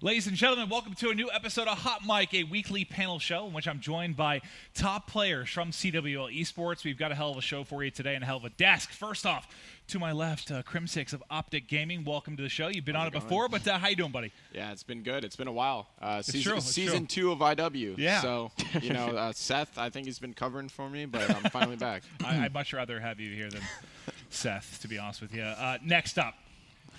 Ladies and gentlemen, welcome to a new episode of Hot Mic, a weekly panel show in which I'm joined by top players from CWL Esports. We've got a hell of a show for you today and a hell of a desk. First off, to my left, Crimsix of OpTic Gaming. Welcome to the show. You've been on it before, but how you doing, buddy? Yeah, it's been good. It's been a while. Season 2 of IW. Yeah. So, Seth, I think he's been covering for me, but I'm finally back. I'd much rather have you here than Seth, to be honest with you. Next up,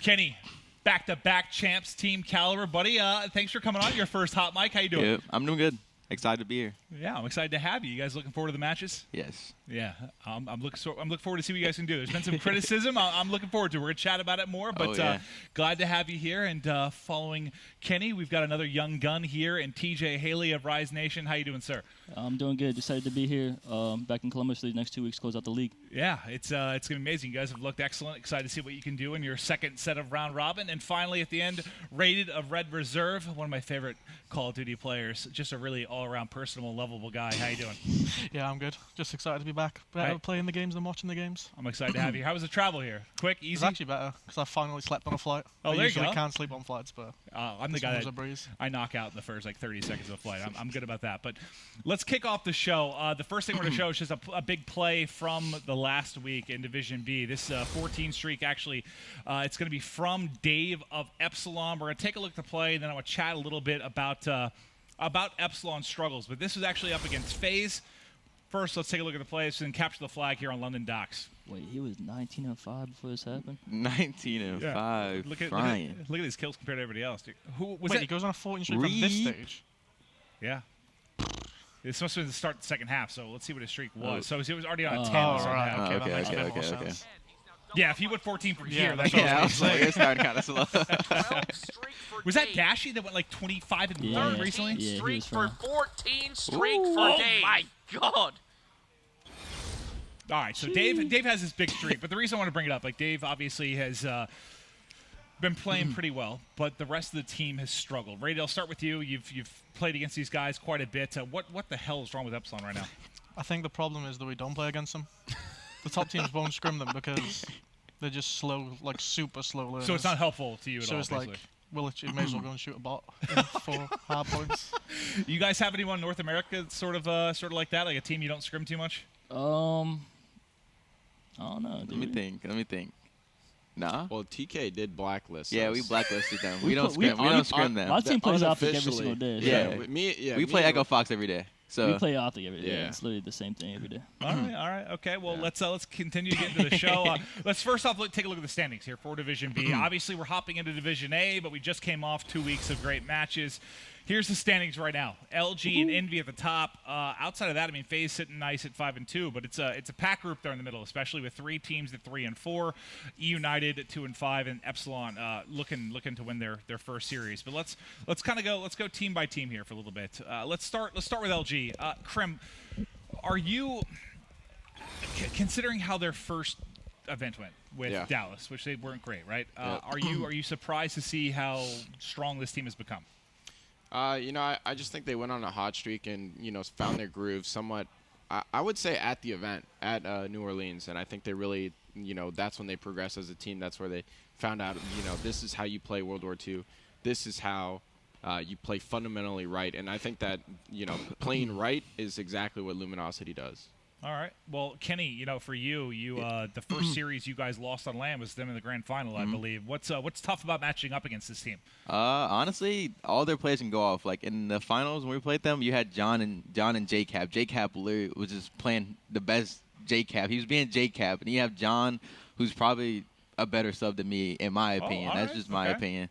Kenny. Back-to-back champs, Team Kaliber. Buddy, thanks for coming on your first Hot Mic. How you doing? Yeah, I'm doing good. Excited to be here. Yeah, I'm excited to have you. You guys looking forward to the matches? Yes. Yeah, I'm looking forward to see what you guys can do. There's been some criticism. I'm looking forward to it. We're going to chat about it more, but glad to have you here. And following Kenny, we've got another young gun here, and TJ HaLy of Rise Nation. How you doing, sir? I'm doing good. Excited to be here back in Columbus for the next 2 weeks, close out the league. Yeah, it's going to be amazing. You guys have looked excellent. Excited to see what you can do in your second set of round robin. And finally, at the end, Rated of Red Reserve, one of my favorite Call of Duty players. Just a really all-around personable, lovable guy. How you doing? Yeah, I'm good. Just excited to be back. Better playing the games than watching the games. I'm excited to have you. How was the travel here? Quick, easy? It's actually better because I finally slept on a flight. Oh, I there you usually go. can't sleep on flights, but I'm the guy that I knock out in the first 30 seconds of a flight. I'm good about that. But let's kick off the show. The first thing we're going to show is just a big play from the last week in Division B. This 14 streak, actually, it's going to be from Dave of Epsilon. We're going to take a look at the play, and then I'm going to chat a little bit about Epsilon's struggles. But this was actually up against FaZe. First, let's take a look at the plays and capture the flag here on London Docks. Wait, he was 19-5 before this happened? 19-5. Yeah. Look at his kills compared to everybody else. Dude. He goes on a 14 streak from this stage? Yeah. This must have been the start of the second half, so let's see what his streak was. So he was already on a 10 Oh, in the second half. right. Okay, that makes okay. sense. Yeah, if he went 14 for here, that's Yeah, I was like, it started kind of slow. Was that Dashy that went like 25 and 1 recently? Yeah, streak for 14 streak for Dave. Oh my God! All right, so Dave has this big streak, but the reason I want to bring it up, like Dave obviously has been playing pretty well, but the rest of the team has struggled. Ray, I'll start with you. You've played against these guys quite a bit. What the hell is wrong with Epsilon right now? I think the problem is that we don't play against them. The top teams won't scrim them because they're just slow, like super slow learners. So it's not helpful to you at all, So it's basically. like, well, you may as well go and shoot a bot for hard points. You guys have anyone in North America sort of like that, like a team you don't scrim too much? I don't know. Let me think. Nah. Well, TK did blacklist Yeah, us. we blacklisted them. We don't scrim them. My team plays OpTic every unofficially. single day. Yeah. We play Echo Fox every day. So We play OpTic every day. Yeah. It's literally the same thing every day. All right, okay. Well, let's continue to get into the show. Let's first off take a look at the standings here for Division B. Obviously, we're hopping into Division A, but we just came off 2 weeks of great matches. Here's the standings right now: LG and Envy at the top. Outside of that, I mean, FaZe sitting nice at 5 and 2, but it's a pack group there in the middle, especially with 3 teams at 3 and 4, E United at 2 and 5, and Epsilon looking to win their first series. But let's go team by team here for a little bit. Let's start with LG. Crim, are you considering how their first event went with Dallas, which they weren't great, right? Are you surprised to see how strong this team has become? I just think they went on a hot streak and, found their groove somewhat, I would say, at the event at New Orleans. And I think they really, that's when they progressed as a team. That's where they found out, this is how you play World War II. This is how you play fundamentally right. And I think that, playing right is exactly what Luminosity does. All right. Well, Kenny, for you, the first series you guys lost on LAN was them in the grand final, I believe. What's tough about matching up against this team? Honestly, all their players can go off. Like in the finals when we played them, you had John and JCap. JCap literally was just playing the best JCap. He was being JCap, and you have John, who's probably a better sub than me, in my opinion. That's just my opinion.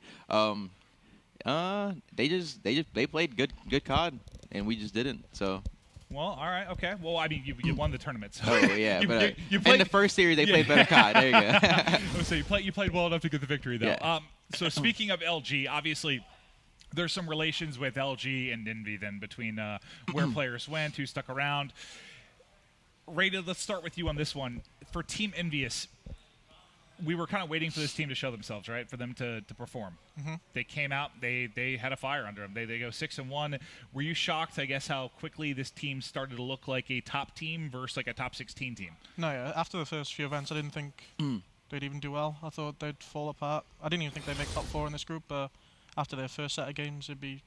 They played good COD, and we just didn't. So. Well, all right, okay. Well, I mean, you won the tournament. So yeah, you played, in the first series they played better COD. There you go. So you played well enough to get the victory, though. Yeah. So speaking of LG, obviously there's some relations with LG and Envy then between where players went, who stuck around. Rated, let's start with you on this one. For Team Envious, we were kind of waiting for this team to show themselves, right? For them to perform. They came out. They had a fire under them. They go 6-1. Were you shocked, I guess, how quickly this team started to look like a top team versus like a top 16 team? No, yeah. After the first few events, I didn't think they'd even do well. I thought they'd fall apart. I didn't even think they'd make top 4 in this group. after their first set of games, it'd be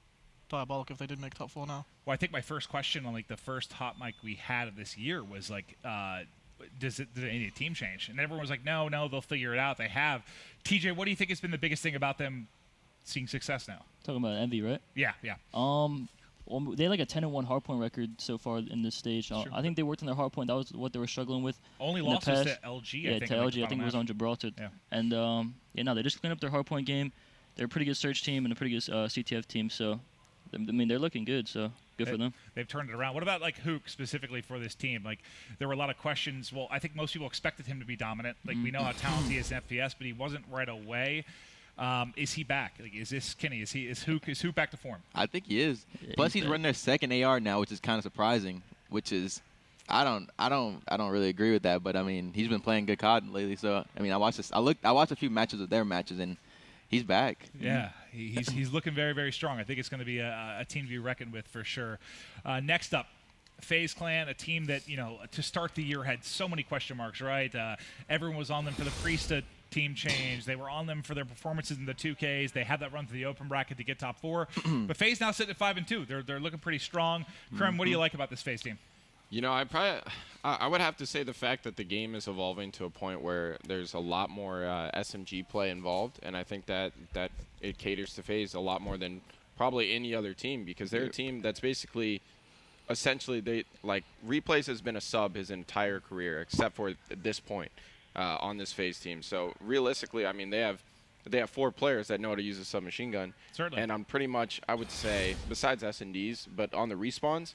diabolical if they did make top 4 now. Well, I think my first question on like the first hot mic we had of this year was like, did they need a team change? And everyone was like, no, they'll figure it out. They have. TJ, what do you think has been the biggest thing about them seeing success now? Talking about Envy, right? Yeah. Well, they had like a 10-1 hardpoint record so far in this stage. Sure. I think they worked on their hardpoint. That was what they were struggling with. Only in the loss was past. to LG, Yeah, I think. to LG. I think it was on Gibraltar. Yeah. And no, they just cleaned up their hardpoint game. They're a pretty good search team and a pretty good CTF team. So, I mean, they're looking good. So, good for them. They've turned it around. What about like Hook specifically for this team? Like, there were a lot of questions. Well, I think most people expected him to be dominant. Like, we know how talented he is in FPS, but he wasn't right away. Is he back? Like, is this Kenny? Is Hook back to form? I think he is. Yeah, Plus, he's he's running their second AR now, which is kind of surprising. Which is, I don't really agree with that. But I mean, he's been playing good COD lately. So I mean, I watched a few matches of their matches, and he's back. Yeah, he's looking very, very strong. I think it's going to be a team to be reckoned with for sure. Next up, FaZe Clan, a team that, to start the year had so many question marks, right? Everyone was on them for the Priesta team change. They were on them for their performances in the 2Ks. They had that run to the open bracket to get top 4. But FaZe now sitting at 5-2. They're looking pretty strong. Krem, what do you like about this FaZe team? I would have to say the fact that the game is evolving to a point where there's a lot more SMG play involved, and I think that it caters to FaZe a lot more than probably any other team, because they're a team that's basically, essentially, Replays has been a sub his entire career except for this point on this FaZe team. So realistically, I mean, they have 4 players that know how to use a submachine gun. Certainly. And I'm pretty much, I would say, besides S&Ds, but on the respawns,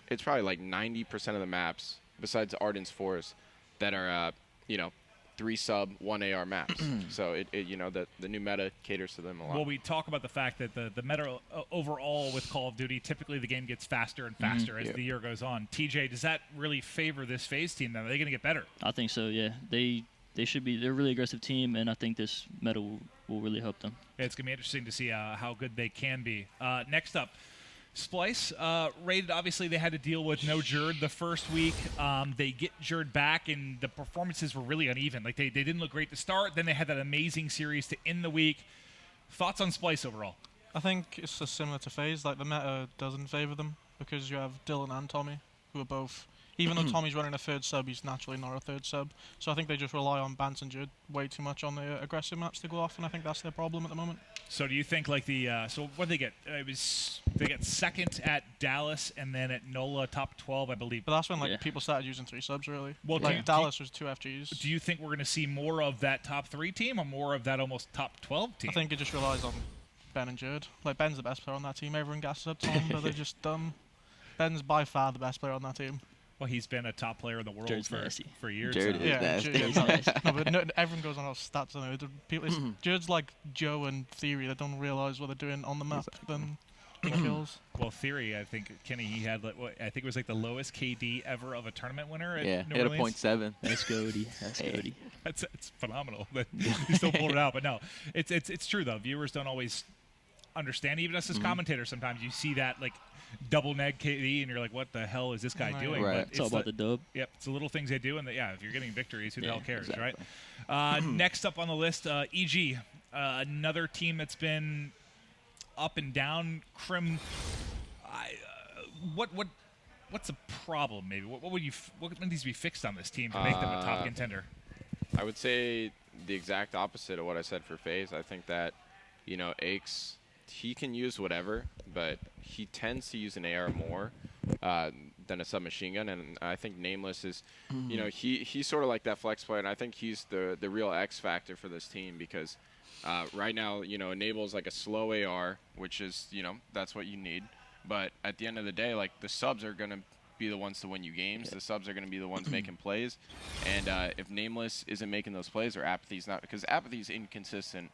it's probably like 90% of the maps, besides Arden's Forest, that are, 3 sub, 1 AR maps. So the new meta caters to them a lot. Well, we talk about the fact that the meta overall with Call of Duty, typically the game gets faster and faster as the year goes on. TJ, does that really favor this FaZe team? Then are they going to get better? I think so. Yeah, they should be. They're a really aggressive team, and I think this meta will really help them. Yeah, it's going to be interesting to see how good they can be. Next up, Splice, rated, obviously they had to deal with no Jerd the first week. They get Jerd back, and the performances were really uneven. Like, they didn't look great to start. Then they had that amazing series to end the week. Thoughts on Splice overall? I think it's just similar to FaZe. Like, the meta doesn't favor them because you have Dylan and Tommy, who are both... Even though Tommy's running a 3rd sub, he's naturally not a 3rd sub. So I think they just rely on Bance and Jerd way too much on the aggressive match to go off, and I think that's their problem at the moment. So do you think like so what did they get? They get 2nd at Dallas and then at NOLA top 12, I believe. But that's when people started using 3 subs really. Well, Dallas was 2 FGs. Do you think we're going to see more of that top 3 team or more of that almost top 12 team? I think it just relies on Ben and Jerd. Like, Ben's the best player on that team. Everyone gasses up Tom, but they're just dumb. Ben's by far the best player on that team. Well, he's been a top player in the world Jerd's for years. Jared now. is Yeah, nasty. no, but everyone goes on our stats. I know. Jerd's like Joe and Theory that don't realize what they're doing on the map. Then he kills. Well, Theory, I think Kenny, he had I think it was like the lowest KD ever of a tournament winner at Yeah, New he had a Orleans. 0.7. That's Cody. That's Cody. It's phenomenal that he still pulled it out. But no, it's true though. Viewers don't always understand. Even us as commentators, sometimes you see that like double neg KD, and you're like, "What the hell is this guy doing?" Right. But It's all about the dub. Yep, it's the little things they do, and if you're getting victories, who the hell cares, exactly. right? Next up on the list, EG, another team that's been up and down. Crim, what's the problem? Maybe what needs to be fixed on this team to make them a top contender? I would say the exact opposite of what I said for FaZe. I think that, Aches, he can use whatever, but he tends to use an AR more than a submachine gun. And I think Nameless is, he's sort of like that flex player, and I think he's the real X factor for this team because right now, Enable's like a slow AR, which is, that's what you need. But at the end of the day, like, the subs are going to be the ones to win you games. The subs are going to be the ones making plays. And if Nameless isn't making those plays or Apathy's not, because Apathy's inconsistent,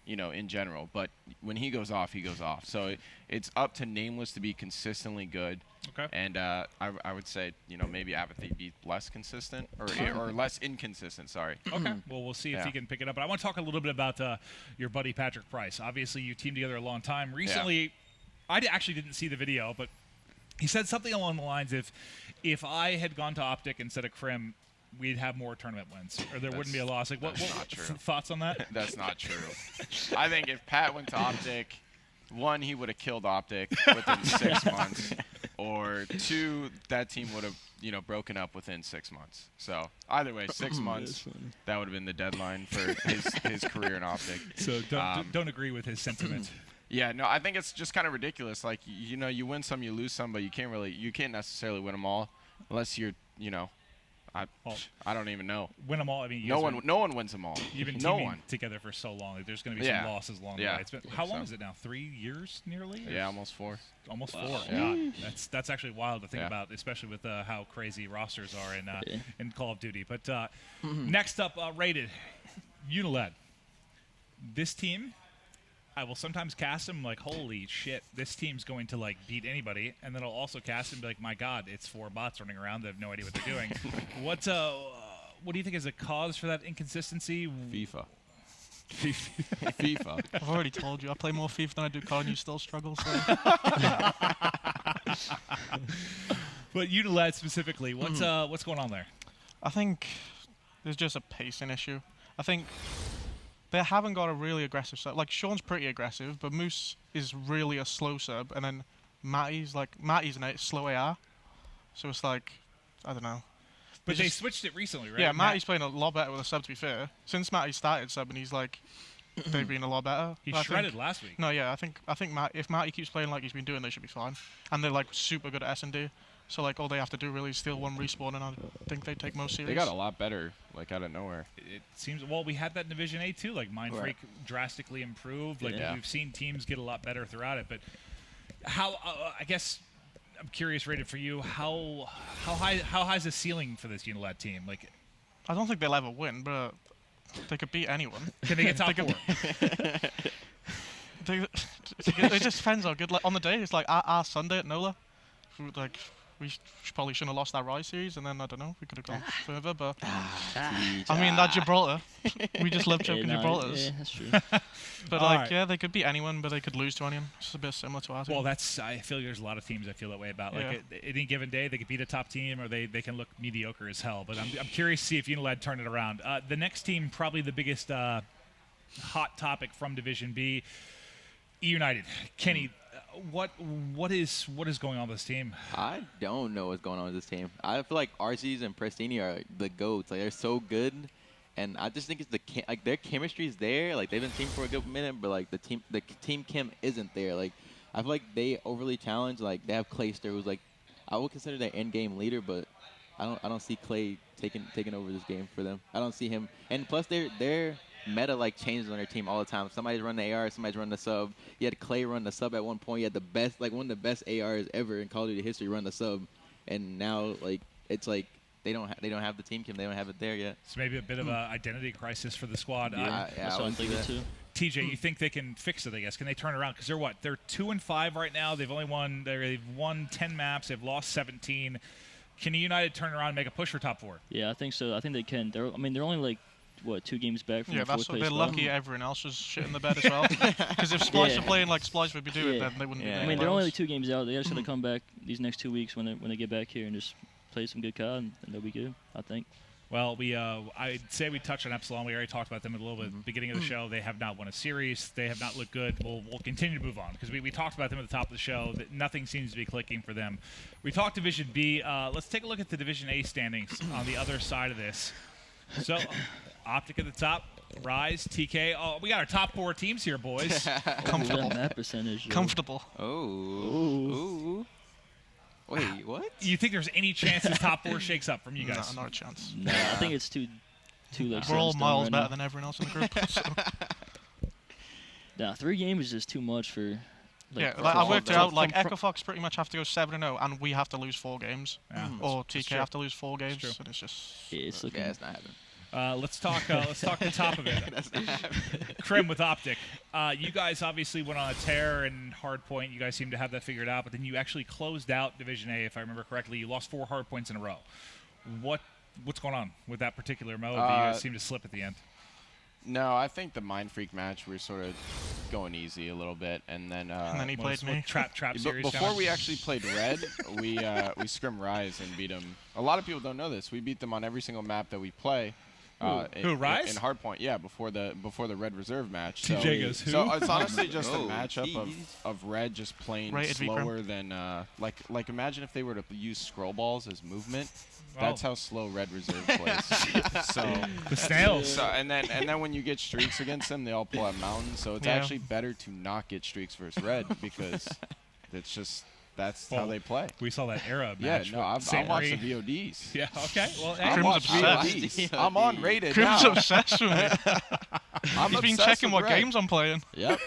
in general. But when he goes off, he goes off. So it's up to Nameless to be consistently good. Okay. And I would say, maybe Apathy be less consistent or less inconsistent, sorry. Okay. Well, we'll see if he can pick it up. But I want to talk a little bit about your buddy Patrick Price. Obviously, you teamed together a long time. Recently, I actually didn't see the video, but he said something along the lines of, if I had gone to OpTic instead of Crim, we'd have more tournament wins, or there wouldn't be a loss. Like, what not true. thoughts on that? That's not true. I think if Pat went to OpTic, one, he would have killed OpTic within 6 months, or two, that team would have broken up within 6 months. So either way, 6 months, that would have been the deadline for his career in OpTic. So don't agree with his sentiment. Yeah, no, I think it's just kind of ridiculous. Like, you win some, you lose some, but you can't necessarily win them all unless you're, I don't even know. Win them all. I mean, no one wins them all. You've been teaming together for so long. Like, there's going to be some losses along the way. It's been, how long is it now? 3 years nearly? Yeah, almost 4. Almost 4. Yeah. That's actually wild to think about, especially with how crazy rosters are in Call of Duty. But next up, rated, Unilad. This team, I will sometimes cast him like, holy shit, this team's going to like beat anybody, and then I'll also cast him and be like, my god, it's 4 bots running around that have no idea what they're doing. What do you think is a cause for that inconsistency? FIFA. FIFA. I've already told you, I play more FIFA than I do COD, and you still struggle. So. But Unilad specifically, what's going on there? I think there's just a pacing issue. I think they haven't got a really aggressive sub. Like, Sean's pretty aggressive, but Moose is really a slow sub, and then Matty's a slow AR. So it's like, I don't know. But they switched it recently, right? Yeah, Matty's playing a lot better with a sub, to be fair. Since Matty started subbing, he's like, they've been a lot better. He shredded last week. No, yeah, I think if Matty keeps playing like he's been doing, they should be fine. And they're like super good at S&D. So like all they have to do really is steal one respawn, and I think they take most serious. They got a lot better, like out of nowhere. It seems we had that in Division A too. Like Mindfreak drastically improved. Like we've seen teams get a lot better throughout it. But how? I guess I'm curious, rated for you. How high is the ceiling for this Unilad team? Like, I don't think they'll ever win, but they could beat anyone. Can they get top 4? It just depends how good. Like on the day, it's like our Sunday at NOLA. Like. We probably shouldn't have lost that Rise series, and then, I don't know, we could have gone further, but... I mean, that Gibraltar. We just love choking Gibraltars. Yeah, that's true. But, like, yeah, they could beat anyone, but they could lose to anyone. It's a bit similar to our team. Well, I feel there's a lot of teams I feel that way about. Like, any given day, they could beat a top team, or they can look mediocre as hell. But I'm curious to see if Unilad turn it around. The next team, probably the biggest hot topic from Division B, E-United. Kenny... What is going on with this team? I don't know what's going on with this team. I feel like RCs and Prestini are the GOATs. Like, they're so good, and I just think it's their chemistry is there. Like, they've been team for a good minute, but like the team chem isn't there. Like, I feel like they overly challenge. Like, they have Clayster, who's like, I would consider their end game leader, but I don't see Clay taking over this game for them. I don't see him, and plus their meta like changes on their team all the time. Somebody's running the AR, somebody's running the sub. You had Clay run the sub at one point. You had the best, like one of the best ARs ever in Call of Duty history run the sub, and now like it's like they don't have the team chem. They don't have it there yet. It's maybe a bit of an identity crisis for the squad. That's what I'm thinking too. TJ, you think they can fix it? I guess can they turn around? Because they're 2-5 right now. They've won 10 maps. They've lost 17. Can United turn around and make a push for top 4? Yeah, I think so. I think they can. They're only like 2 games back from the fourth place. They're lucky everyone else was shit in the bed as well. Because if Splice were playing like Splice would be doing, then they wouldn't be doing. I mean, they're only like 2 games out. They just got to come back these next 2 weeks when they get back here and just play some good COD, and they'll be good, I think. Well, I'd say we touched on Epsilon. We already talked about them a little bit at the beginning of the show. They have not won a series. They have not looked good. We'll continue to move on because we talked about them at the top of the show. That nothing seems to be clicking for them. We talked Division B. Let's take a look at the Division A standings on the other side of this. So, OpTic at the top. Rise, TK. Oh, we got our top 4 teams here, boys. Comfortable. That percentage. Comfortable. Ooh. Wait, what? You think there's any chance this top 4 shakes up from you guys? No, not a chance. Nah, I think it's too like. We're all miles better than everyone else in the group. So. Nah, 3 games is just too much for. I worked it out. Like Echo Fox pretty much have to go 7-0, and we have to lose 4 games, or TK have to lose 4 games. And it's just. It's not happening. Let's talk the top of it. Crim with OpTic. You guys obviously went on a tear and Hardpoint. You guys seem to have that figured out, but then you actually closed out Division A, if I remember correctly. You lost 4 Hardpoints in a row. What's going on with that particular mode? That you guys seem to slip at the end. No, I think the Mindfreak match we were sort of going easy a little bit, and then he played me. Trap series. Before we actually played Red, we scrim Rise and beat them. A lot of people don't know this. We beat them on every single map that we play. Who, Rise? In Hardpoint, yeah, before the Red Reserve match. So, TJ goes, who? So it's honestly just a Oh, matchup jeez. of Red just playing Rated V slower than like imagine if they were to use scroll balls as movement. Wow. That's how slow Red Reserve plays. So The snails. So and then when you get streaks against them, they all pull out mountains. So it's Yeah. actually better to not get streaks versus Red because it's just that's how Well, they play. We saw that era Yeah, match. no, with I've Saint watched Marie. the VODs. Yeah, okay. Well, hey, I Crim's watch obsessed. VODs. I'm on rated Crim's now. obsessed with me. I'm He's been obsessed checking with what Red. games I'm playing. Yep,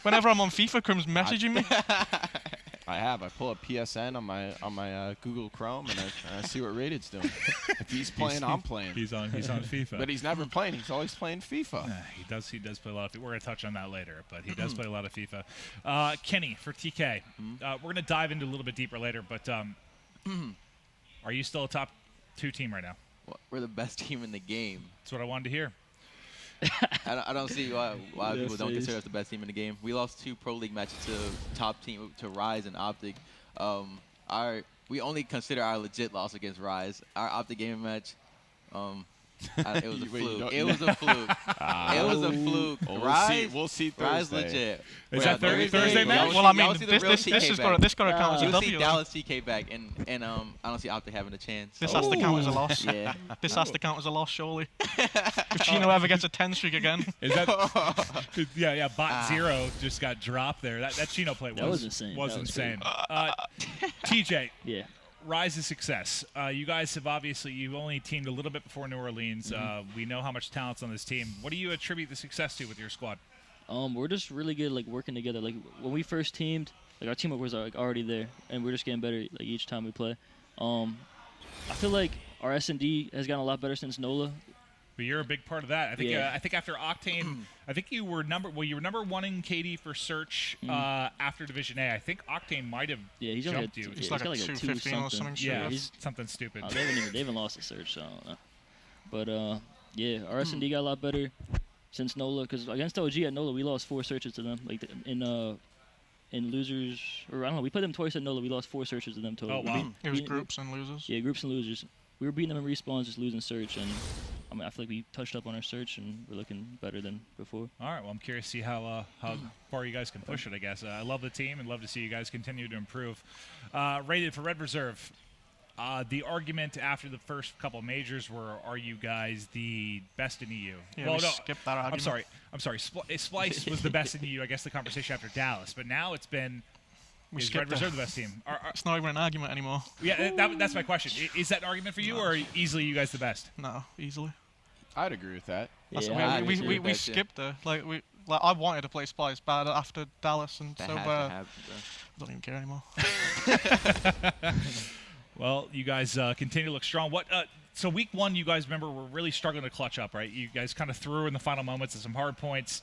Whenever I'm on FIFA, Crim's messaging me. I have. I pull up PSN on my Google Chrome and I see what Rated's doing. If he's playing, I'm playing. He's on FIFA. But he's never playing. He's always playing FIFA. He does play a lot of FIFA. We're going to touch on that later, but he does play a lot of FIFA. Kenny, for TK, we're going to dive into a little bit deeper later, but are you still a top 2 team right now? Well, we're the best team in the game. That's what I wanted to hear. I don't see why Yeah, people don't face. consider us the best team in the game. We lost 2 Pro League matches to top team, to Rise and OpTic. We only consider our legit loss against Rise. Our OpTic gaming match, it was a Wait, you fluke. don't- It was a fluke. It was a fluke. Well, Rise, we'll see Rise Thursday. legit. Is Yeah, that Thursday match? y'all Well, I see- y'all mean, see the this real this TK is back. gonna this gonna count as a You'll see W. Dallas TK back, and I don't see OpTic having a chance. This has to count as a loss. Yeah. This has to count as a loss, surely. If Chino ever gets a 10 streak again, Is that? yeah. Bot 0 just got dropped there. That Chino play That was insane. Was That was insane. TJ, Yeah. Rise's success. You guys have you've only teamed a little bit before New Orleans. We know how much talent's on this team. What do you attribute the success to with your squad? We're just really good, like working together. Like when we first teamed, like our teamwork was like already there, and we're just getting better like each time we play. I feel like our S&D has gotten a lot better since NOLA. But you're a big part of that. I think. Yeah. I think after Octane, I think you were number 1 in KD for search after Division A. I think Octane might have Yeah, he's only jumped at, you. It's yeah, like he's a got like a 2 215 or something. Yeah, Sure. he's something stupid. They haven't lost a search, so I don't know. But yeah, our S&D got a lot better since NOLA. Because against OG at NOLA, we lost 4 searches to them. Like in losers, or I don't know, we played them twice at NOLA. We lost 4 searches to them total. Oh, wow. It was groups and losers. Yeah, groups and losers. We were beating them in respawns, just losing search, and I mean, I feel like we touched up on our search, and we're looking better than before. All right. Well, I'm curious to see how far you guys can push it. I guess I love the team and love to see you guys continue to improve. Rated for Red Reserve. The argument after the first couple majors were, are you guys the best in EU? Yeah, we skipped that argument. I'm sorry. Splice was the best in EU. I guess the conversation after Dallas, but now it's been. We Is skipped Red Reserve the best team? It's not even an argument anymore. Yeah, that's my question. Is that an argument for you, or easily you guys the best? No, easily. I'd agree with that. That's- Yeah, I we agree with we that, yeah. skipped it. Like I wanted to play Splice, but after Dallas and That so has to happen, bro. I don't even care anymore. Well, you guys continue to look strong. So week 1, you guys remember were really struggling to clutch up, right? You guys kind of threw in the final moments of some hard points.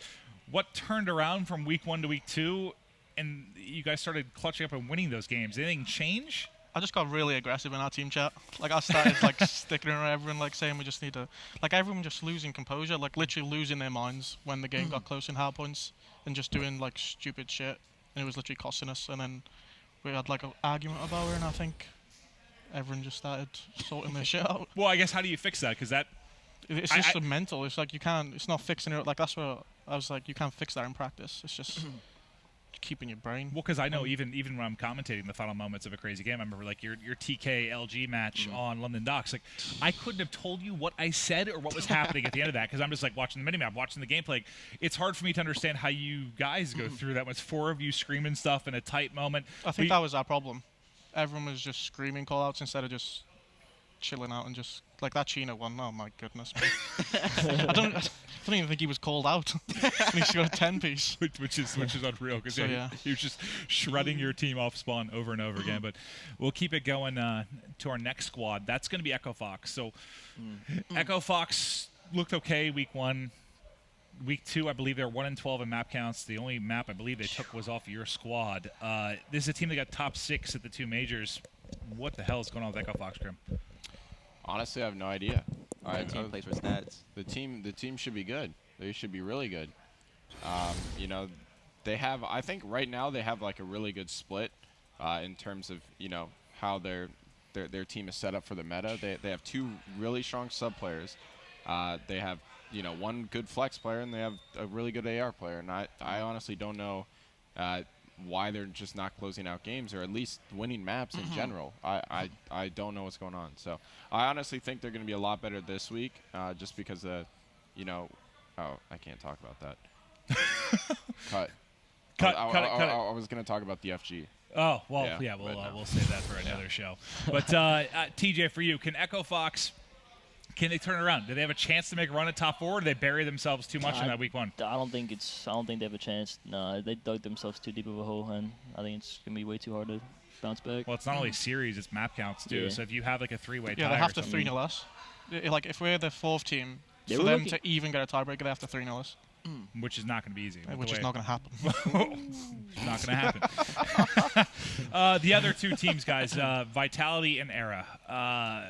What turned around from week 1 to week 2, and you guys started clutching up and winning those games? Anything change? I just got really aggressive in our team chat. Like I started like sticking around everyone, like saying we just need to, like everyone just losing composure, like literally losing their minds when the game got close in hard points, and just doing like stupid shit, and it was literally costing us. And then we had like an argument about it, and I think everyone just started sorting their shit out. Well, I guess how do you fix that? Because that It's just a mental. It's like you can't. It's not fixing it. Like that's what I was like. You can't fix that in practice. It's just keeping your brain. Well, because I know even when I'm commentating the final moments of a crazy game, I remember like your TK LG match on London Docks. Like I couldn't have told you what I said or what was happening at the end of that because I'm just like watching the minimap, watching the gameplay. Like, it's hard for me to understand how you guys go through that when it's 4 of you screaming stuff in a tight moment. I think that was our problem. Everyone was just screaming call-outs instead of just chilling out and just like that Chino one. Oh my goodness, man. I don't even think he was called out. And he's got a 10-piece. which is unreal because So, yeah. he was just shredding your team off spawn over and over again. But we'll keep it going to our next squad. That's going to be Echo Fox. So Echo Fox looked okay week 1. Week 2, I believe they're 1-12 in map counts. The only map I believe they took was off your squad. This is a team that got top 6 at the 2 majors. What the hell is going on with Echo Fox, Grim? Honestly, I have no idea. That team plays for stats. The team should be good. They should be really good. You know, they have. I think right now they have like a really good split in terms of how their team is set up for the meta. They have 2 really strong sub players, They have, one good flex player, and they have a really good AR player. And I honestly don't know why they're just not closing out games, or at least winning maps in general. I don't know what's going on. So I honestly think they're going to be a lot better this week, just because oh, I can't talk about that. Cut. I was going to talk about the FG. Oh, well, yeah, we'll save that for another show. But TJ, for you, can Echo Fox, can they turn it around? Do they have a chance to make a run at top 4, or do they bury themselves too much in that week 1? I don't think they have a chance. No, they dug themselves too deep of a hole, and I think it's gonna be way too hard to bounce back. Well, it's not only series, it's map counts too. Yeah. So if you have like a 3-way tie, Yeah, they have to or something- 3-0 us. Like, if we're the 4th team, They for were them looking- to even get a tiebreaker, they have to 3-0 us, which is not going to be easy. which is not going to happen. It's not going to happen. The other 2 teams, guys, Vitality and Era.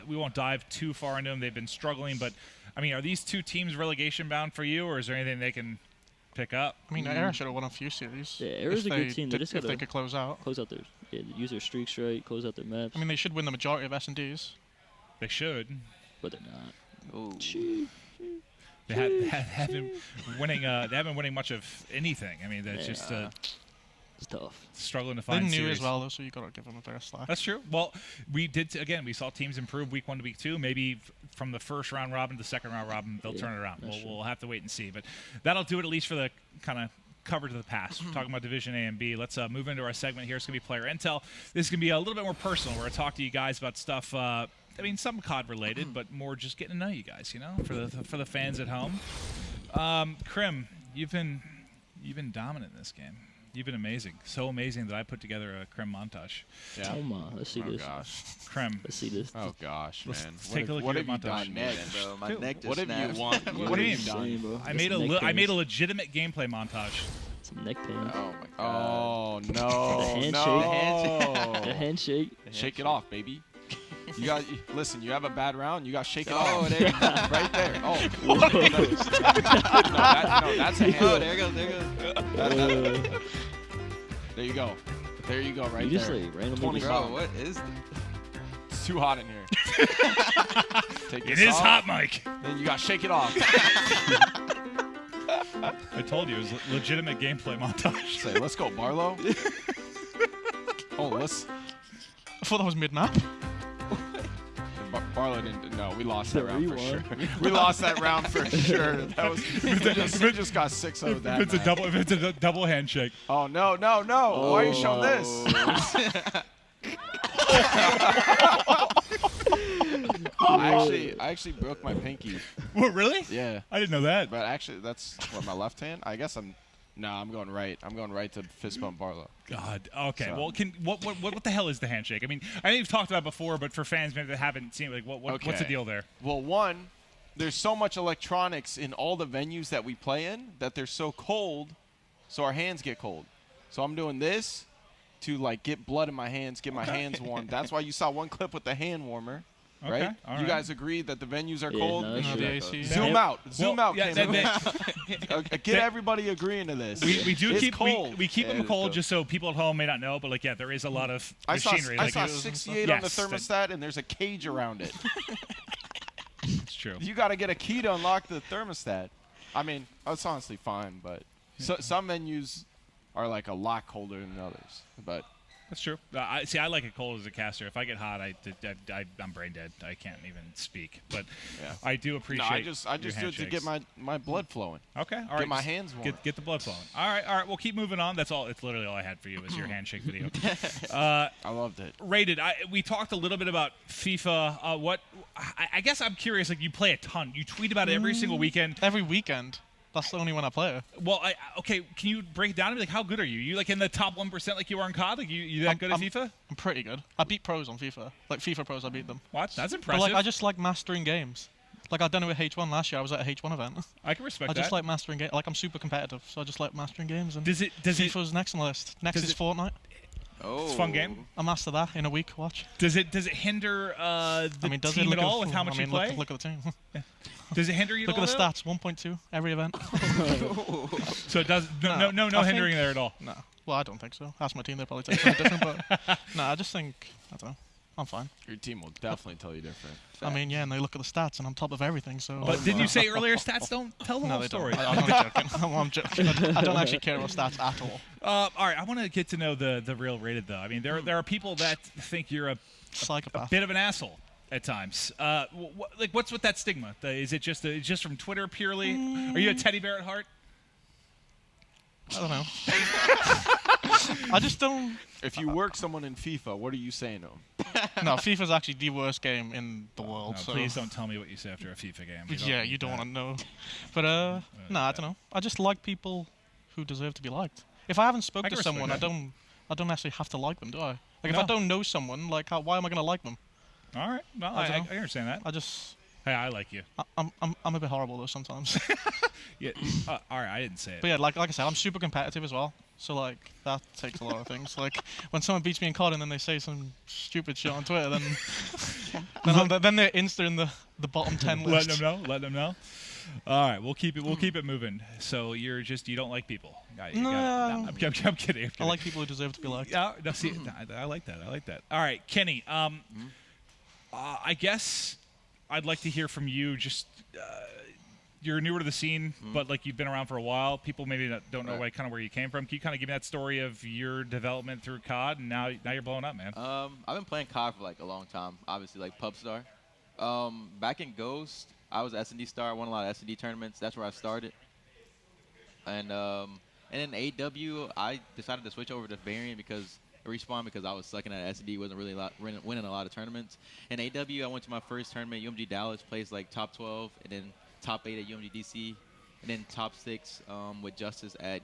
We won't dive too far into them. They've been struggling, but I mean, are these 2 teams relegation bound for you, or is there anything they can pick up? I mean, Era should have won a few series. Yeah, Era's a good team. They just if gotta they could close out. close out use their streaks right, close out their maps. I mean, they should win the majority of S&Ds. They should. but they're not. Ooh. They haven't winning. They haven't been winning much of anything. I mean, that's just It's tough. struggling to They're find new series. as well, though, so you got to give them a bit of slack. That's true. Well, we did again. We saw teams improve week 1 to week 2. Maybe from the first round robin to the second round robin, they'll turn it around. We'll have to wait and see. But that'll do it at least for the kind of coverage of the past. We're talking about Division A and B. Let's move into our segment here. It's going to be player intel. This is going to be a little bit more personal. We're going to talk to you guys about stuff. I mean, some COD related, but more just getting to know you guys. For the fans at home. Crim, you've been dominant in this game. You've been amazing. So amazing that I put together a Crim montage. Yeah. Oh my, let's see this. Gosh. Crim. Let's see this. Oh gosh, Let's man. take a look what at have your you montage. done, My neck, man? bro. My neck just What have snapped. you want? What do you mean? Insane, bro. I That's made neck a pains. legitimate gameplay montage. Some neck pain. Oh my god. Oh no! The handshake. No! The handshake. Shake it off, baby. You got listen. You have a bad round. You got to shake it Oh, off. there you go. Right there. Oh, no, that's a hand. Oh, there it goes. There it goes. There you go. There you go. Right You just there. like randomly 20 just- Bro, what is this? It's too hot in here. Take It this is off, hot, Mike. Then you got to shake it off. I told you it was a legitimate gameplay montage. Say, let's go, Barlow. Oh, let's. I thought that was mid-map. Barlow didn't. No, we lost that The round for rewind. sure. We lost that round for sure. That was. We just got 6-0 that. If it's a double handshake. Oh no! Why are you showing this? I actually broke my pinky. What, really? Yeah, I didn't know that. but actually that's my left hand. I guess I'm going right. I'm going right to fist bump Barlow. God. Okay. So- Well, what the hell is the handshake? I mean, I know you've talked about it before, but for fans maybe that haven't seen it, like what's the Okay. deal there? Well, one, there's so much electronics in all the venues that we play in that they're so cold, so our hands get cold. So I'm doing this to like get blood in my hands, get my hands warm. That's why you saw one clip with the hand warmer, right? Okay, all You right. guys agree that the venues are Yeah, cold? no, that's No, true. the AC. Zoom out. Zoom out, Yeah, Kim. that- Get everybody agreeing to this. we do It's keep cold. we keep Yeah, them it's cold cold. just so people at home may not know, but like there is a lot of I saw machinery. Like, 68 on the Yes, that- thermostat, and there's a cage around it. it's true. You got to get a key to unlock the thermostat. I mean, it's honestly fine, but some venues are like a lot colder than others. But That's true. I like it cold as a caster. If I get hot, I'm brain dead. I can't even speak. But yeah. I do No, appreciate. I just your do it to handshakes. get my blood flowing. Okay, all right. Get my just hands warm. Get the blood flowing. All right. We'll keep moving on. That's all. It's literally all I had for you was your handshake video. I loved it. Rated. We talked a little bit about FIFA. I guess I'm curious. Like you play a ton. You tweet about it every single weekend. Every weekend. That's the only one I play. Well, okay. Can you break it down to me? Like, how good are you? You like in the top 1% like you are in COD? Like you that good at FIFA? I'm pretty good. I beat pros on FIFA. Like FIFA pros, I beat them. What? That's But impressive. like, I just like mastering games. Like I done it with H1 last year. I was at a H1 event. I can respect I just that. like mastering games. Like I'm super competitive, so I just like mastering games. And Does it? FIFA's next on the list. Next does is it- Fortnite. Oh. It's a fun game. I master that in a week. Watch. Does it hinder the I mean, does it team look at all with how much you play? Look at the team. Does it hinder you? Look at at the all, stats. 1.2 every event. though? So it does no I hindering think- there at all. No. Well, I don't think so. Ask my team. They'll probably take something different. But no, I just think I don't know. I'm fine. Your team will definitely tell you different. I mean, yeah, and they look at the stats, and I'm top of everything, so... But didn't you say earlier stats don't tell the No, whole they story? don't. I'm joking. I'm joking. I don't actually care about stats at all. All right, I want to get to know the real rated though. I mean, there are people that think you're a Psychopath. bit of an asshole at times. What's with that stigma? Is it just from Twitter purely? Are you a teddy bear at heart? I don't know. I just don't... If you work someone in FIFA, what are you saying to them? No, FIFA's actually the worst game in the world. No, so please don't tell me what you say after a FIFA game. You don't want to know. But no, I don't know. I just like people who deserve to be liked. If I haven't spoken I can to someone, I respect don't actually have to like them, do I? Like if No. I don't know someone, like why am I gonna like them? All right, no, I I don't know. understand that. I just Hey, I like you. I'm a bit horrible though sometimes. Yeah. All right, I didn't say it. But yeah, like I said, I'm super competitive as well. So like that takes a lot of things. Like when someone beats me in COD and then they say some stupid shit on Twitter, then they're insta in the bottom 10 list. Let them know. All right, we'll keep it moving. So you don't like people. I'm kidding. I like people who deserve to be liked. Yeah, no, see, I like that. All right, Kenny. I guess I'd like to hear from you. Just you're newer to the scene, but like you've been around for a while. People maybe don't know kind of where you came from. Can you kind of give me that story of your development through COD, and now you're blowing up, man? I've been playing COD for like a long time. Obviously, like Pub Star. Back in Ghost, I was S&D star. I won a lot of S&D tournaments. That's where I started. And in AW, I decided to switch over to Variant because I was sucking at S&D, wasn't really winning a lot of tournaments. In AW, I went to my first tournament, UMG Dallas, placed like top 12, and then top 8 at UMG DC, and then top 6 with Justice at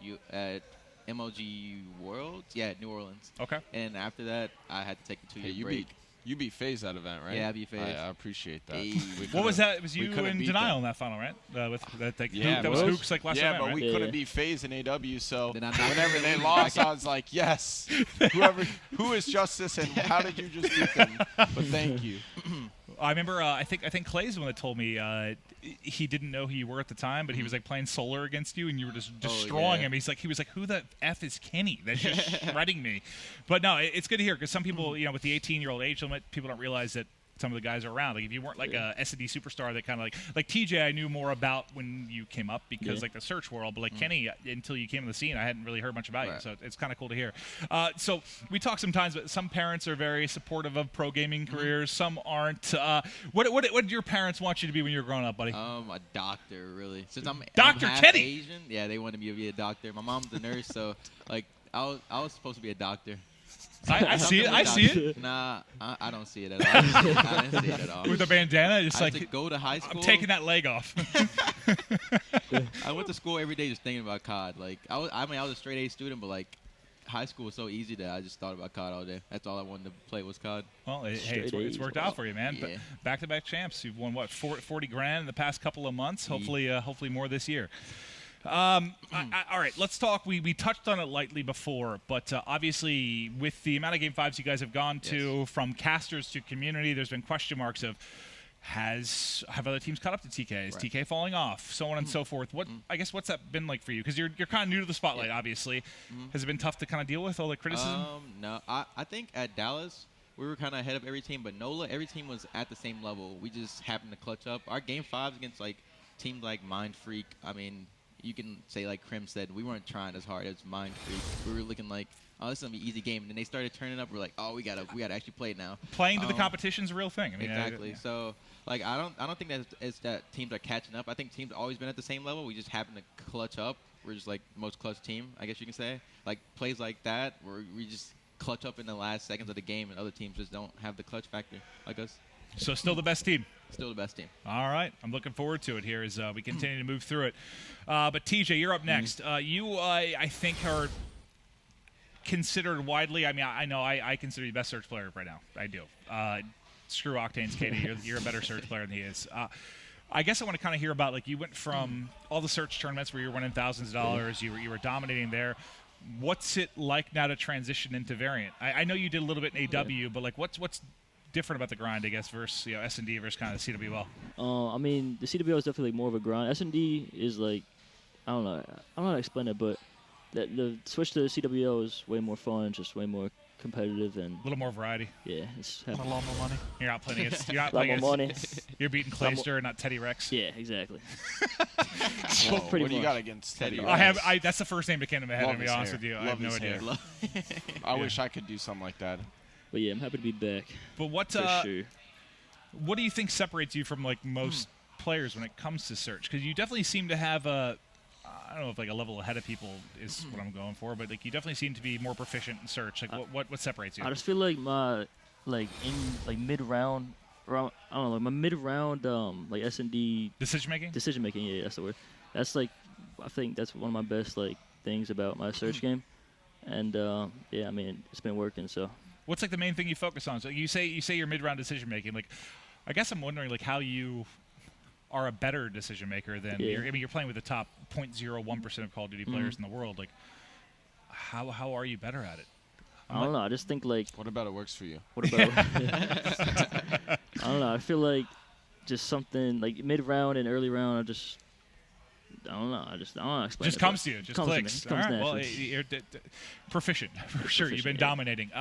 MLG Worlds, New Orleans. Okay. And after that, I had to take a 2-year break. You beat FaZe that event, right? Yeah, I beat FaZe. I appreciate that. Hey. What was that? It was you in denial in that final, right? That was Hooks like last yeah, event, but right? we couldn't beat FaZe in AW, so Then I- whenever they lost, I was like, yes. Who is Justice, and how did you just beat them? But thank you. I remember. I think Clay's the one that told me he didn't know who you were at the time, but he was like playing solar against you, and you were just destroying him. He was like, who the f is Kenny? That's just shredding me. But no, it's good to hear because some people, with the 18-year-old age limit, people don't realize that some of the guys are around. Like if you weren't like a S&D superstar that kind of like TJ, I knew more about when you came up because like the search world, but like Kenny, until you came on the scene, I hadn't really heard much about you. So it's kind of cool to hear. So we talk sometimes, but some parents are very supportive of pro gaming careers. Some aren't. What did your parents want you to be when you were growing up, buddy? A doctor, really. Since I'm Dr. half Kenny! Asian, yeah, they wanted me to be a doctor. My mom's a nurse, so like I was supposed to be a doctor. I see it. I see it. Nah, I don't see it at all. I didn't see it at all. With a bandana, just I had like to go to high school. I'm taking that leg off. I went to school every day just thinking about COD. Like I was a straight A student, but like high school was so easy that I just thought about COD all day. That's all I wanted to play was COD. Well, it's worked out for you, man. Yeah. Back-to-back champs. You've won what 40 grand in the past couple of months. Hopefully more this year. All right, let's talk. We touched on it lightly before, but obviously with the amount of Game 5s you guys have gone to, from casters to community, there's been question marks of have other teams caught up to TK? Is TK falling off? So on and so forth. I guess what's that been like for you? Because you're kind of new to the spotlight, obviously. Has it been tough to kind of deal with all the criticism? No, I think at Dallas we were kind of ahead of every team, but NOLA, every team was at the same level. We just happened to clutch up. Our Game 5s against like teams like Mind Freak, I mean, you can say like Crim said, we weren't trying as hard as Mind Freak. We were looking like, oh, this is gonna be an easy game. And then they started turning up. We're like, oh, we gotta actually play it now. Playing to the competition's a real thing. I mean, exactly. So like, I don't think that it's that teams are catching up. I think teams have always been at the same level. We just happen to clutch up. We're just like the most clutch team, I guess you can say. Like plays like that, where we just clutch up in the last seconds of the game, and other teams just don't have the clutch factor like us. So still the best team. Still the best team. All right. I'm looking forward to it here as we continue to move through it. But TJ, you're up next. You, I think, are considered widely. I mean, I know I consider you the best search player right now. I do. Screw Octane's Katie. You're a better search player than he is. I guess I want to kind of hear about, like, you went from all the search tournaments where you were winning thousands of dollars. You were dominating there. What's it like now to transition into Variant? I know you did a little bit in AW, but like, what's different about the grind, I guess, versus S&D versus kind of the CWL? I mean, the CWL is definitely more of a grind. S&D is like, I don't know how to explain it, but the switch to the CWL is way more fun, just way more competitive and A little more variety. yeah, it's And a lot more money. You're not playing against. You're not a lot playing more against. money. You're beating Clayster, not Teddy Rex. Yeah, exactly. Whoa, Pretty what do you much. got against Teddy? I have. Rex? That's the first name that came to my head. Love To be his honest hair. with you, I Love have no his idea. hair. I wish I could do something like that. But yeah, I'm happy to be back But what? for sure. What do you think separates you from like most players when it comes to search? Because you definitely seem to have a. I don't know if like a level ahead of people is what I'm going for, but like you definitely seem to be more proficient in search. Like what separates you? I just feel like my mid round, I don't know, like my mid round like S&D Decision making. decision making. Yeah, that's the word. That's like I think that's one of my best like things about my search game, and yeah, I mean it's been working. So What's like the main thing you focus on? So you say your mid round decision making. Like, I guess I'm wondering like how you are a better decision maker than Yeah. I mean, you're playing with the top 0.01% of Call of Duty players in the world. Like, how are you better at it? I don't know. I just think like What about it works for you? what about I don't know. I feel like just something like mid round and early round. I don't know. I don't know. How to explain Just it, comes but to you. Just comes to me. clicks. It comes All right. Well, naturally. you're proficient for sure. You've been Proficient, yeah. dominating.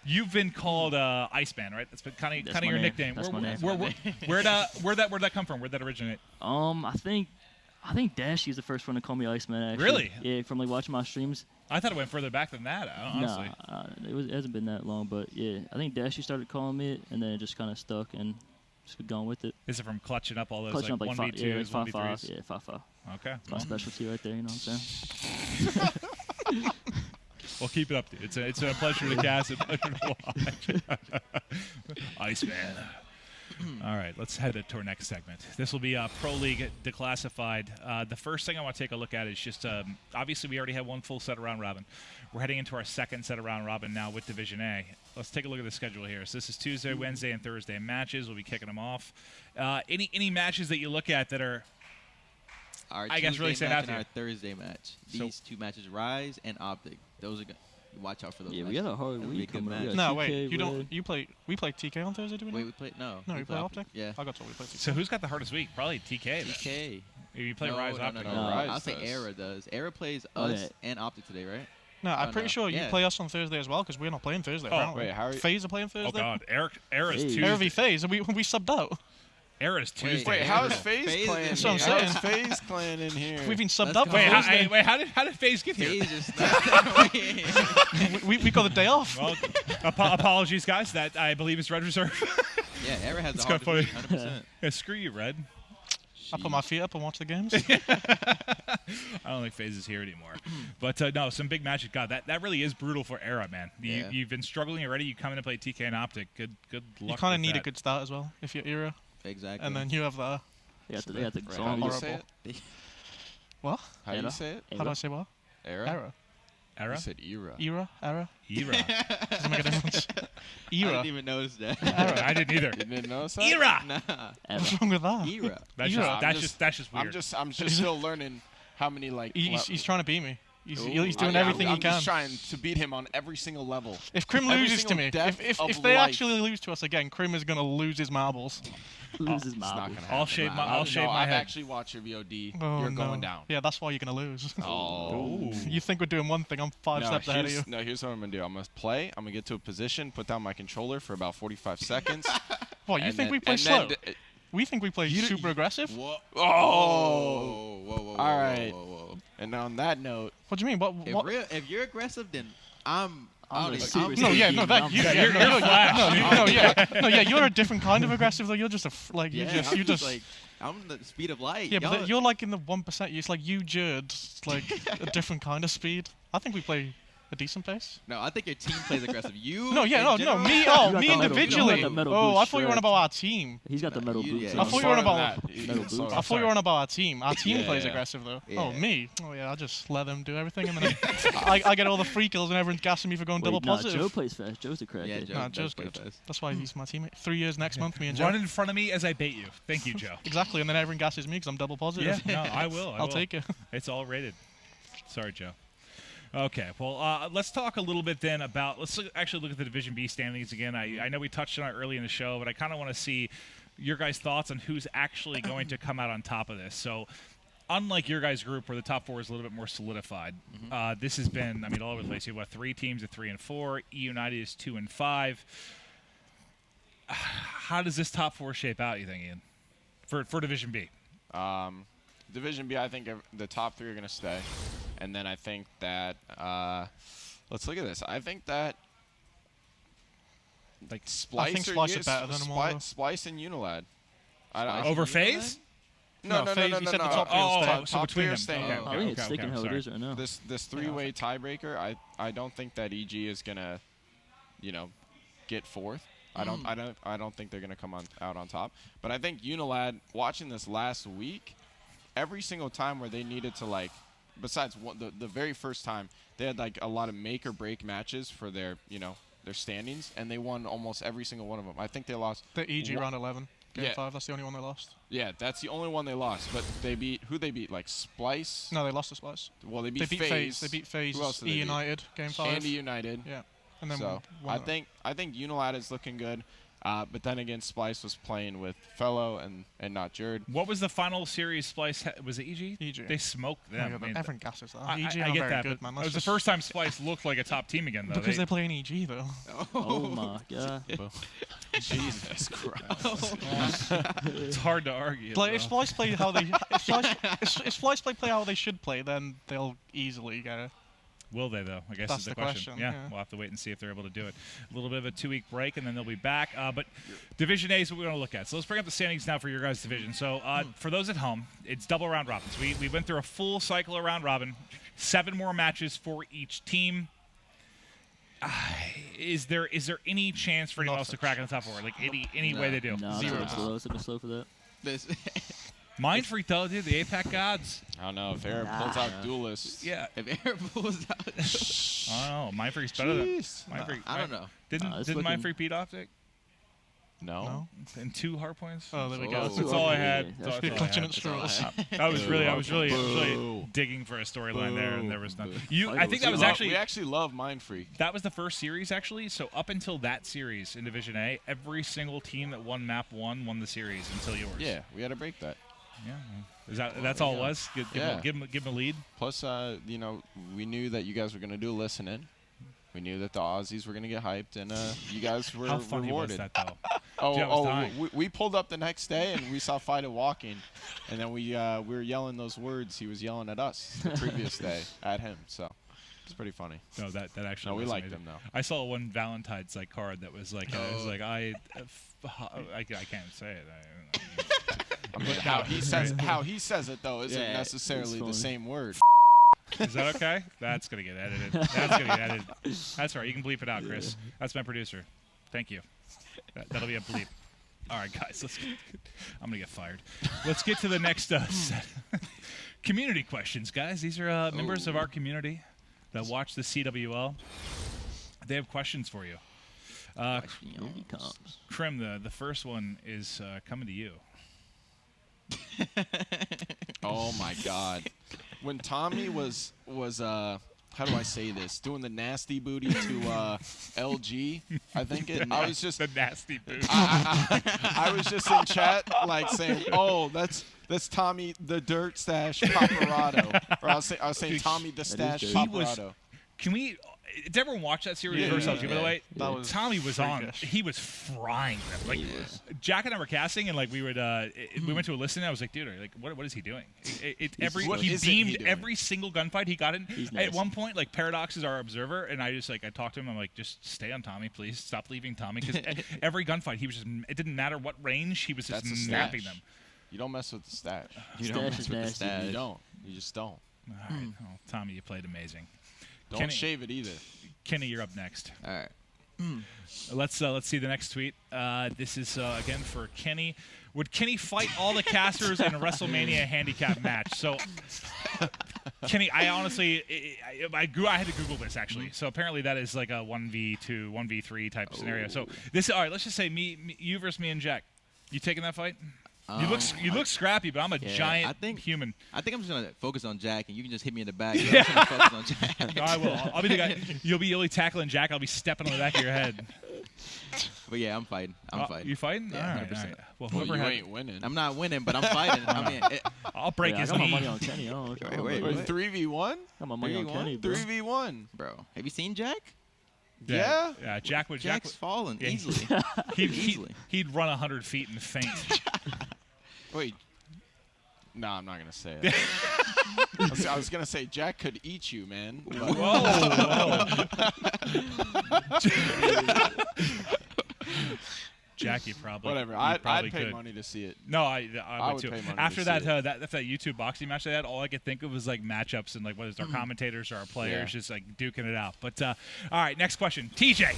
You've been called Iceman, right? That's been kind That's of my your name. nickname. That's my name. Where'd that come from? Where'd that originate? I think Dashy's the first one to call me Iceman. Actually. Really? Yeah, from like watching my streams. I thought it went further back than that. Honestly. Nah, it hasn't been that long, but yeah, I think Dashy started calling me it, and then it just kind of stuck and just been going with it. Is it from clutching up all those Clutching up like 1v2s, 5-5, 1v3s? yeah, 5-5. Okay. My specialty right there, you know what I'm saying? Well, keep it up, dude. It's a pleasure to cast. A pleasure to watch. Iceman. All right, let's head to our next segment. This will be Pro League Declassified. The first thing I want to take a look at is just, obviously we already had one full set of round robin. We're heading into our second set of round robin now with Division A. Let's take a look at the schedule here. So this is Tuesday, Wednesday, and Thursday matches. We'll be kicking them off. Any matches that you look at that are, Our I guess, really Tuesday stand match out and to you. our Thursday match. So- These two matches, Rise and OpTic. Those are good. Watch out for those. Yeah, we matches. got a hard That'll be a week good coming up. match. We got No, wait. 2K, You don't. Red. You play. We play TK on Thursday, do we? Wait, not? we play no. No, we play OpTic. Yeah. I got told we play TK. so who's got the hardest week? Probably TK. then. TK. You play no, Rise no, Optic. no, No, no. Rise I'll say does. Era does. Era plays Okay. us and OpTic today, right? No, I'm Oh, pretty no. sure you Yeah. play us on Thursday as well because we're not playing Thursday. Oh, apparently. wait, how are you- FaZe are playing Oh Thursday. God, Era's Hey. Tuesday. Era v FaZe, and we subbed out. Era's Tuesday. Wait, how is FaZe FaZe playing? is- That's what I'm How is saying. FaZe playing in here? We've been subbed Let's up. go. for Wait, Thursday. how did FaZe get here? FaZe just we got the day off. Well, apologies, guys. That I believe is Red Reserve. Yeah, Era has It's the kinda hardest week, 100%. Yeah, screw you, Red. I put my feet up and watch the games. I don't think FaZe is here anymore. But no, some big matches. God, that really is brutal for Era, man. Yeah. You've been struggling already. You come in and play TK and OpTic. Good luck. You kind of with need a that. good start as well if you're Era, Exactly. and then you have the They got the Right, how song. do you horrible. say it? what? How do you Era. say it? How do I say what? Era? Era. Era. You said era. Era. Era. Doesn't make a difference. I Era. didn't even notice that. I didn't either. You didn't notice that? Era. Nah. What's wrong with that? Era. That's Era. that's just weird. I'm just still learning how many like. He's trying to beat me. He's Ooh, doing yeah, everything I'm he can. just trying to beat him on every single level. If Crim every loses to single me, depth if of they life. actually lose to us again, Crim is gonna lose his marbles. Loses It's not marbles. gonna I'll happen. shave my I I'll don't shave know. my I've head. actually watched your VOD. Oh, You're no. going down. Yeah, that's why you're gonna lose. Oh. You think we're doing one thing? I'm five steps ahead of you. No, here's what I'm gonna do. I'm gonna play. I'm gonna get to a position, put down my controller for about 45 seconds. What? You and think then- we play and slow? then We think we play super aggressive. Whoa. Oh. Whoa, whoa, whoa, All right. whoa, whoa, whoa. And on that note, What do you mean? What? If you're aggressive, then I'm I'm out. the super No, yeah, no, that I'm- you, Yeah, yeah, you're no, Flash. no, yeah, you're a different kind of aggressive though. You're just a like you Yeah, just I'm you just like I'm the speed of light. yeah, but Y'all- you're like in the 1%. It's like you, Judd, like a different kind of speed. I think we play a decent pace. No, I think your team plays aggressive. You? No, yeah, in no, general? me. You Oh, got me the metal- individually. you got the metal Oh, boots I thought you were on strapped. about our team. He's got the metal you- boots. yeah. I thought you were on about. Metal boots. I thought you were on about our team. Our team Yeah, plays yeah. aggressive though. Yeah. Oh, me. Oh yeah, I just let them do everything, and then I get all the free kills, and everyone's gassing me for going Wait, double nah, positive. Joe plays fast. Joe's a crackhead. Yeah, Joe Nah, does Joe's play good. fast. That's why he's my teammate. 3 years next month, me and Joe. Run in front of me as I bait you. Thank you, Joe. Exactly, and then everyone gasses me because I'm double positive. Yeah, no, I will. I'll take it. It's all rated. Sorry, Joe. Okay, well, let's talk a little bit then about. Actually look at the Division B standings again. I know we touched on it early in the show, but I kind of want to see your guys' thoughts on who's actually going to come out on top of this. So, unlike your guys' group where the top 4 is a little bit more solidified, this has been, I mean, all over the place. You have 3 teams at 3 and 4. E United is 2 and 5. How does this top 4 shape out, you think, Ian, for Division B? Division B, I think the top 3 are going to stay. And then I think that, let's look at this. I think that like Splice, I think Splice are better than them all, though. Splice and Unilad. Over FaZe? No. FaZe, you said the top three Oh, will stay. so Top between three are them. staying. Okay, I okay, think it's okay, sticking okay, how sorry. it is right now. This 3-way tiebreaker, I don't think that EG is gonna, get 4th. I don't think they're gonna come out on top. But I think Unilad, watching this last week, every single time where they needed to besides the very first time, they had a lot of make or break matches for their their standings, and they won almost every single one of them. I think they lost The EG round 11, game Yeah. 5. That's the only one they lost. Yeah, that's the only one they lost. But they beat Splice. No, they lost to Splice. Well, they They beat beat FaZe. They beat FaZe. Who else did they E beat? United, game 5. Andy United. Yeah. And then So one I of them. think Unilad is looking good. But then again, Splice was playing with Fellow and not Jerd. What was the final series Splice? Was it EG? EG. They smoked Oh my them. God, I mean, everyone gasses that. I EG get are very that, good, but man. it That's was the just- first time Splice looked like a top team again, though. Because they're playing EG, though. Oh my god. Jesus Christ. It's hard to argue. Like, if though. Splice play how they, if Splice play how they should play, then they'll easily get it. Will they, though? I guess That's is the the question. question, yeah. We'll have to wait and see if they're able to do it. A little bit of a 2-week break, and then they'll be back. But Division A is what we're going to look at. So let's bring up the standings now for your guys' division. So for those at home, it's double round robins. We went through a full cycle of round robin, 7 more matches for each team. Is there any chance for anyone else to crack in the top 4? Like any way they do? No, it's a bit slow for that. This Mind Freak, though, dude, the APAC gods. I don't know if Eric pulls out Duelists. Yeah. if Aaron pulls out, I don't know. Mind Freak's better than Jeez. Mind Freak. I don't know. Didn't it's Mind looking- Freak beat OpTic? No. And 2 hard points? Oh, there we Oh. go. That's all I had. Yeah, That's You're all I clutching had. at straws. I was really Boo. digging for a storyline there, and there was none. Boo. I think that was we actually actually love Mind Freak. that was the first series actually. So up until that series in Division A, every single team that won map 1 won the series until yours. Yeah, we had to break that. Yeah. That's all it was. Give them a lead. Plus, we knew that you guys were going to do a listen-in. We knew that the Aussies were going to get hyped, and you guys were How funny rewarded. was that though? Jet was dying. We pulled up the next day, and we saw Fida walking, and then we were yelling those words he was yelling at us the previous day at him. So it's pretty funny. No, that actually. No, we was liked amazing. him though. I saw one Valentine's card that was like it was like I can't say it. I mean, how he says it though isn't Yeah, necessarily the funny. same word. Is that okay? That's gonna get edited. That's gonna get edited. That's all right. You can bleep it out, Chris. That's my producer. Thank you. That'll be a bleep. All right, guys. I'm gonna get fired. Let's get to the next set. Community questions, guys. These are members of our community that watch the CWL. They have questions for you. Here he comes. Crim, the first one is coming to you. Oh my God! When Tommy was how do I say this? Doing the nasty booty to LG, I think I was just the nasty boot. I was just in chat saying, "Oh, that's Tommy the Dirt Stash Paparazzo," or I was saying Tommy the Stash dirty. He was- Paparazzo. Can we? Did everyone watch that series Yeah, versus yeah, LG? By the yeah. way, That was Tommy was on. freakish. He was frying them. Like He was. Jack and I were casting, and we would we went to a listen. And I was like, dude, what is he doing? What He isn't he beamed doing? every single gunfight he got in. He's At nice. one point, Paradox is our observer, and I just I talked to him. I'm like, just stay on Tommy, please. Stop leaving Tommy, because every gunfight he was just. It didn't matter what range, he was just That's a napping stash. them. You don't mess with the stash. you don't Stash mess is with the nasty. stash. You don't. You just don't. All right, well, Tommy, you played amazing. Don't Kenny- shave it either. Kenny, you're up next. All right. Let's see the next tweet. This is again for Kenny. Would Kenny fight all the casters in a WrestleMania handicap match? So, Kenny, I honestly, I had to Google this actually. So apparently that is like a 1v2, 1v3 type scenario. So this, all right. Let's just say you versus me and Jack. You taking that fight? You look scrappy, but I'm a giant human. I think I'm just gonna focus on Jack, and you can just hit me in the back. I'm just gonna focus on Jack. No, I will. I'll be the guy. You'll be tackling Jack. I'll be stepping on the back of your head. But yeah, I'm fighting. I'm fighting. You fighting? Yeah, All right, 100%. all right. Well, Well, whoever you had, ain't winning. I'm not winning, but I'm fighting. I mean, I'll break Yeah, I his got my knee. money on Kenny. I don't know what you're Wait, talking wait, about. wait. 3v1? Got my money on 3v1? Kenny, bro. 3v1. bro, have you seen Jack? Yeah. Yeah, Jack would. Jack's falling yeah, easily. He'd run 100 feet and faint. Wait. No, I'm not gonna say it. I was gonna say Jack could eat you, man. But Whoa. Jackie probably. whatever. you I'd probably pay could. money to see it. No, I would would too. pay money to After see that, it. that's that YouTube boxing match they had. All I could think of was like matchups and like what is our commentators or our players Yeah. just like duking it out. But all right, next question, TJ.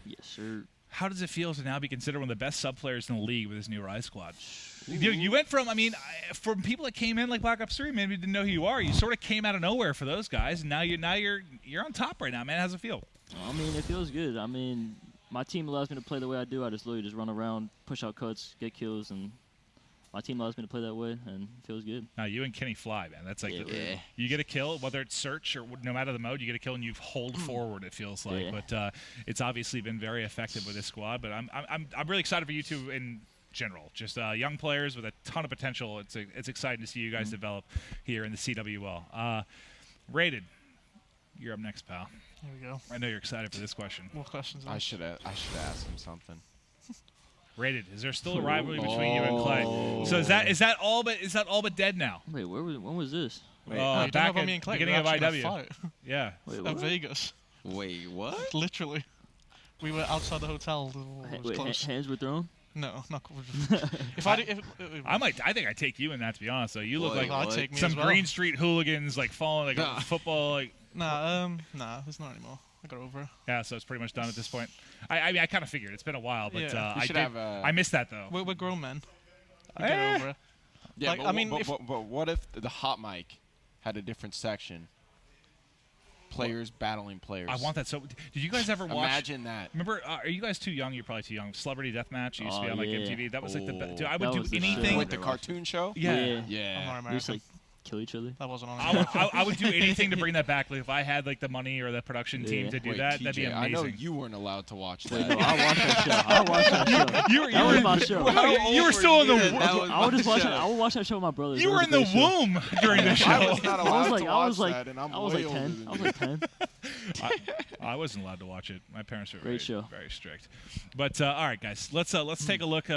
Yes, sir. How does it feel to now be considered one of the best sub players in the league with this new Rise squad? You went from, from people that came in like Black Ops 3, maybe didn't know who you are. You sort of came out of nowhere for those guys, and now you're on top right now, man. How's it feel? I mean, it feels good. I mean, my team allows me to play the way I do. I just literally just run around, push out cuts, get kills, and my team allows me to play that way, and it feels good. Now you and Kenny fly, man. That's like Yeah. you get a kill, whether it's search or no matter the mode, you get a kill and you hold forward. It feels like, Yeah. but it's obviously been very effective with this squad. But I'm really excited for you two in general. Just young players with a ton of potential. It's exciting to see you guys develop here in the CWL. Rated, you're up next, pal. Here we go. I know you're excited for this question. More questions. I should ask him something. Rated, is there still a rivalry between you and Clay? So is that all but dead now? Wait, when was this? Wait, No, you don't know back about at me and Clay. beginning We of were actually IW. in a fight Yeah. Wait, at what? Vegas. wait, what? Literally. We were outside the hotel. It was close. Hands were thrown? No, not if I did, I think I take you in that, to be honest. Though you look Wait, like I'd take me some as well. Green Street hooligans, like falling like Nah. football. Like Nah, there's not anymore. I got over it. yeah, so it's pretty much done at this point. I mean, I kind of figured it's been a while, but Yeah. We I should did. have a- I missed that though. We're grown men. We Eh. get over it. Yeah, Like, but, I mean, but what if the hot mic had a different section? Players battling players. I want that. So, did you guys ever watch? Imagine that. Remember, are you guys too young? You're probably too young. Celebrity Deathmatch used to be Oh, on like yeah. MTV. That was like the best. Oh. Dude, I would That do was the anything. shit. With the cartoon show? Yeah. Yeah. I'm not We used to American. like kill each other. That wasn't on. I would do anything to bring that back. Like if I had like the money or the production team Yeah. to do Wait, that, that'd be TJ, amazing. I know you weren't allowed to watch Wait, that. no, I watched that show. I watched that show. You were That was my show. you were still in the That was I would just my watch show. it. I would watch that show with my brothers. you It were was in a the great show. womb during the I show. was not I allowed was like, to I watch was like, that, and I'm I was way like older 10. than I was you. like 10. I wasn't allowed to watch it. My parents were Great very, show. very strict. But all right, guys, let's take a look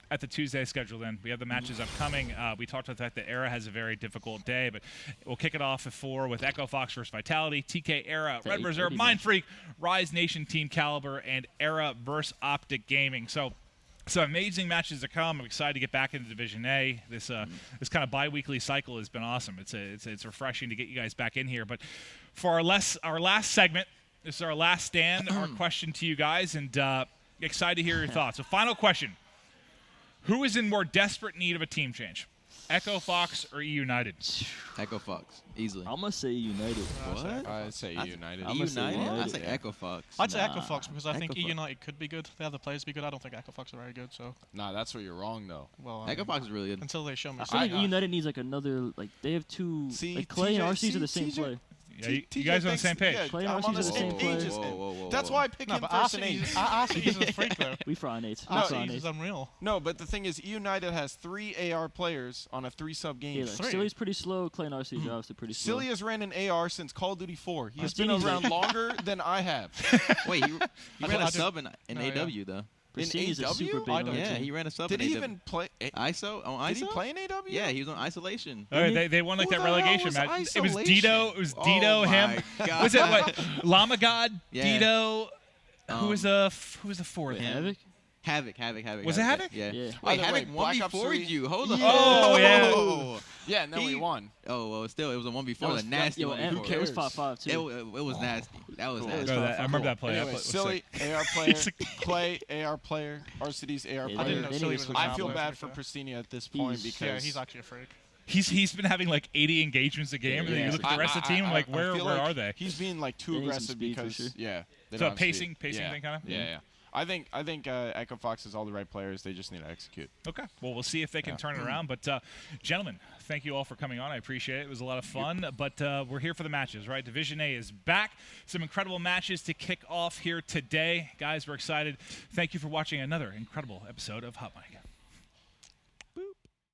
at the Tuesday schedule. Then we have the matches upcoming. We talked about the fact that Era has a very difficult day, but we'll kick it off at 4 with Echo Fox versus Vitality, TK Era, Red 8:30 Reserve, match. Mind Freak, Rise Nation, Team Kaliber, and Era versus OpTic Gaming. So. Some amazing matches to come. I'm excited to get back into Division A. This kind of bi-weekly cycle has been awesome. It's refreshing to get you guys back in here. But for our last segment, this is our last stand. Our question to you guys, and excited to hear your thoughts. So, final question: who is in more desperate need of a team change, Echo Fox or E United? Echo Fox, easily. I'm gonna say United. What? I'd say United. I'm gonna say United? I United, say yeah. Echo Fox. I'd say Nah. Echo Fox because I think Echo E Fox. United could be good. The other players be good. I don't think Echo Fox are very good. So, Nah, that's where you're wrong, though. well, Echo Fox is really good. until they show me. I feel like I- United needs like another. Like they have two. See, like Clay and TJ RCs are the same TJ player. Yeah, you guys are on the same page. Yeah, Clay I'm on the RC's same the page same as player. him. Whoa, whoa, whoa, That's whoa. why I pick No, him but first and RC eighth. is a freak though. We for Nates. No, We RC for is Nates. unreal. No, but the thing is, United has 3 AR players on a 3-sub game. Yeah, like, Three. Silly's pretty slow. Clay and RC's are obviously pretty slow. Silly has ran an AR since Call of Duty 4. He has been Pristini's around like- longer than I have. Wait, he ran I a did- sub in No, yeah. AW, though. Pristini's AW? a super big I on don't- the Yeah, team. he ran a sub Did in he AW. even play? ISO? On Did ISO? he play in AW? Yeah, he was on isolation. Oh, they won like Who that the hell relegation was match. It was Isolation? Dito. It was Dito. Oh him. my God. Was it what? Llama God. Yeah. Dito. Who was the fourth? Wait, Havoc? Havoc. Was it Havoc? Yeah. Yeah. Wait, By the way, Havoc won Black Ops before 3? you. Hold on. Oh, yeah. Oh, Yeah, and then we won. well, still, it was a one before. That was The nasty yo, one and before. it was cares? 5-5 too. It was nasty. That was Cool. nasty. Bro, I remember that play. That Anyway, was Silly, sick. AR player. Clay, AR player. RCD's AR Yeah, I player. didn't know They Silly need was to a switch I top feel player, bad to for be fair. Pristini at this point He's- because Yeah, he's actually a freak. He's been having like 80 engagements a game, and then you look at the rest of the team, like, where are they? He's being like too They need some aggressive speed for because sure. they So don't have pacing speed. thing, kind of. Yeah. I think Echo Fox has all the right players. They just need to execute. Okay. Well, we'll see if they can turn it around. But, gentlemen, thank you all for coming on. I appreciate it. It was a lot of fun. But we're here for the matches, right? Division A is back. Some incredible matches to kick off here today. Guys, we're excited. Thank you for watching another incredible episode of Hot Mic.